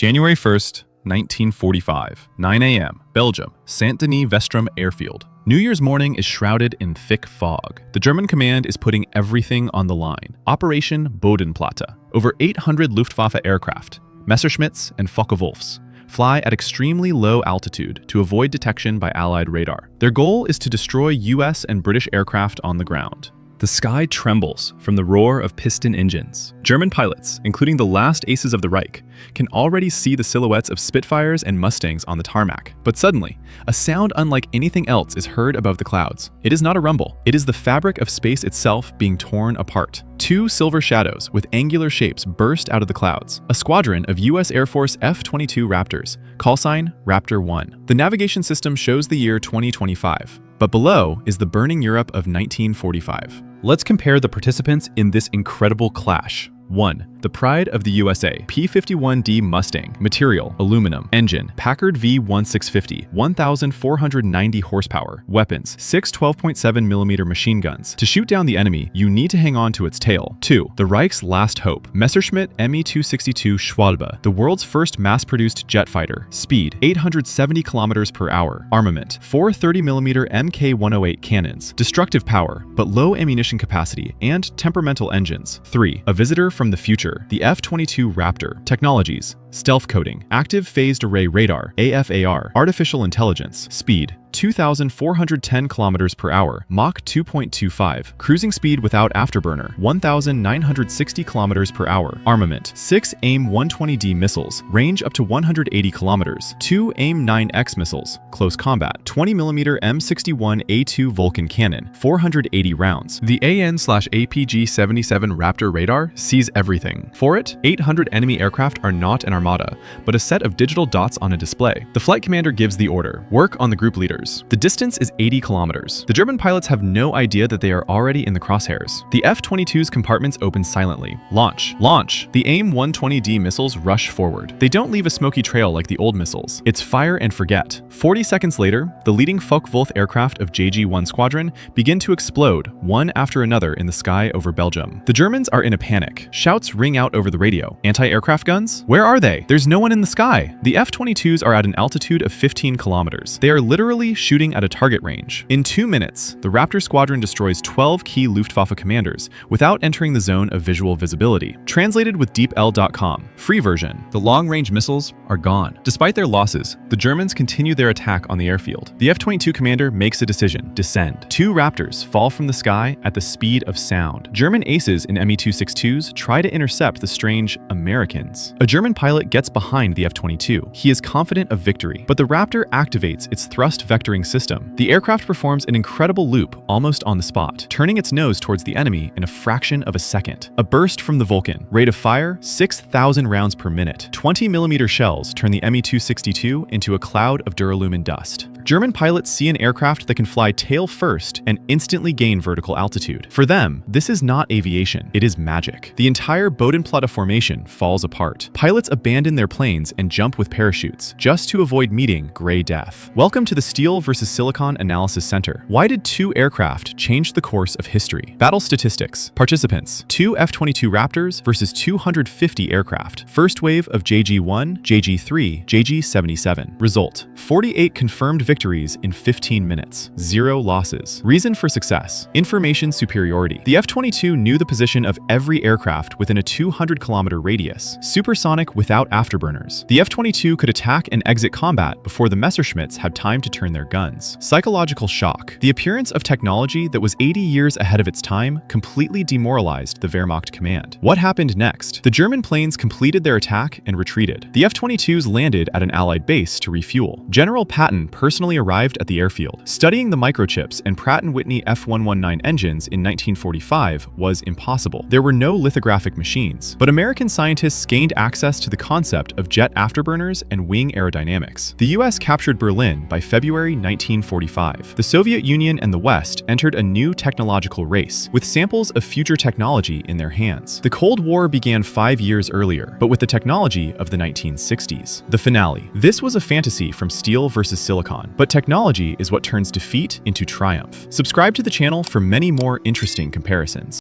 January 1st, 1945, 9 a.m., Belgium, Saint-Denis-Vestrum Airfield. New Year's morning is shrouded in thick fog. The German command is putting everything on the line. Operation Bodenplatte. Over 800 Luftwaffe aircraft, Messerschmitts and Focke-Wulfs, fly at extremely low altitude to avoid detection by Allied radar. Their goal is to destroy US and British aircraft on the ground. The sky trembles from the roar of piston engines. German pilots, including the last aces of the Reich, can already see the silhouettes of Spitfires and Mustangs on the tarmac. But suddenly, a sound unlike anything else is heard above the clouds. It is not a rumble. It is the fabric of space itself being torn apart. Two silver shadows with angular shapes burst out of the clouds. A squadron of US Air Force F-22 Raptors, callsign Raptor 1. The navigation system shows the year 2025, but below is the burning Europe of 1945. Let's compare the participants in this incredible clash. 1. The pride of the USA, P-51D Mustang, material, aluminum, engine, Packard V-1650, 1,490 horsepower, weapons, 6 12.7mm machine guns. To shoot down the enemy, you need to hang on to its tail. 2. The Reich's last hope, Messerschmitt Me-262 Schwalbe, the world's first mass-produced jet fighter, speed, 870 km per hour, armament, 4 30mm Mk108 cannons, destructive power, but low ammunition capacity, and temperamental engines. 3. A visitor from the future, the F-22 Raptor, technologies, stealth coating, active phased array radar, AFAR, artificial intelligence, speed, 2,410 km per hour, Mach 2.25, cruising speed without afterburner, 1,960 km per hour, armament, 6 AIM-120D missiles, range up to 180 km, 2 AIM-9X missiles, close combat, 20mm M61A2 Vulcan cannon, 480 rounds. The AN/APG-77 Raptor radar sees everything. For it, 800 enemy aircraft are not an armada, but a set of digital dots on a display. The flight commander gives the order, work on the group leaders. The distance is 80 kilometers. The German pilots have no idea that they are already in the crosshairs. The F-22's compartments open silently. Launch. Launch. The AIM-120D missiles rush forward. They don't leave a smoky trail like the old missiles. It's fire and forget. 40 seconds later, the leading Focke-Wulf aircraft of JG-1 Squadron begin to explode, one after another in the sky over Belgium. The Germans are in a panic. Shouts ring out over the radio. Anti-aircraft guns? Where are they? There's no one in the sky. The F-22s are at an altitude of 15 kilometers. They are literally shooting at a target range. In 2 minutes, the Raptor squadron destroys 12 key Luftwaffe commanders without entering the zone of visual visibility. Translated with DeepL.com. Free version. The long-range missiles are gone. Despite their losses, the Germans continue their attack on the airfield. The F-22 commander makes a decision: descend. 2 Raptors fall from the sky at the speed of sound. German aces in Me-262s try to intercept the strange Americans. A German pilot gets behind the F-22. He is confident of victory, but the Raptor activates its thrust vectoring system. The aircraft performs an incredible loop almost on the spot, turning its nose towards the enemy in a fraction of a second. A burst from the Vulcan. Rate of fire, 6,000 rounds per minute. 20mm shells turn the Me-262 into a cloud of duralumin dust. German pilots see an aircraft that can fly tail first and instantly gain vertical altitude. For them, this is not aviation, it is magic. The entire Bodenplatte formation falls apart. Pilots abandon their planes and jump with parachutes, just to avoid meeting gray death. Welcome to the Steel versus Silicon Analysis Center. Why did 2 aircraft change the course of history? Battle statistics. Participants: 2 F-22 Raptors versus 250 aircraft. First wave of JG-1, JG-3, JG-77. Result: 48 confirmed victories in 15 minutes. 0 losses. Reason for success: information superiority. The F-22 knew the position of every aircraft within a 200-kilometer radius. Supersonic without afterburners. The F-22 could attack and exit combat before the Messerschmitts had time to turn their guns. Psychological shock. The appearance of technology that was 80 years ahead of its time completely demoralized the Wehrmacht command. What happened next? The German planes completed their attack and retreated. The F-22s landed at an Allied base to refuel. General Patton personally arrived at the airfield. Studying the microchips and Pratt & Whitney F119 engines in 1945 was impossible. There were no lithographic machines, but American scientists gained access to the concept of jet afterburners and wing aerodynamics. The US captured Berlin by February 1945. The Soviet Union and the West entered a new technological race, with samples of future technology in their hands. The Cold War began 5 years earlier, but with the technology of the 1960s. The finale. This was a fantasy from Steel versus Silicon, but technology is what turns defeat into triumph. Subscribe to the channel for many more interesting comparisons.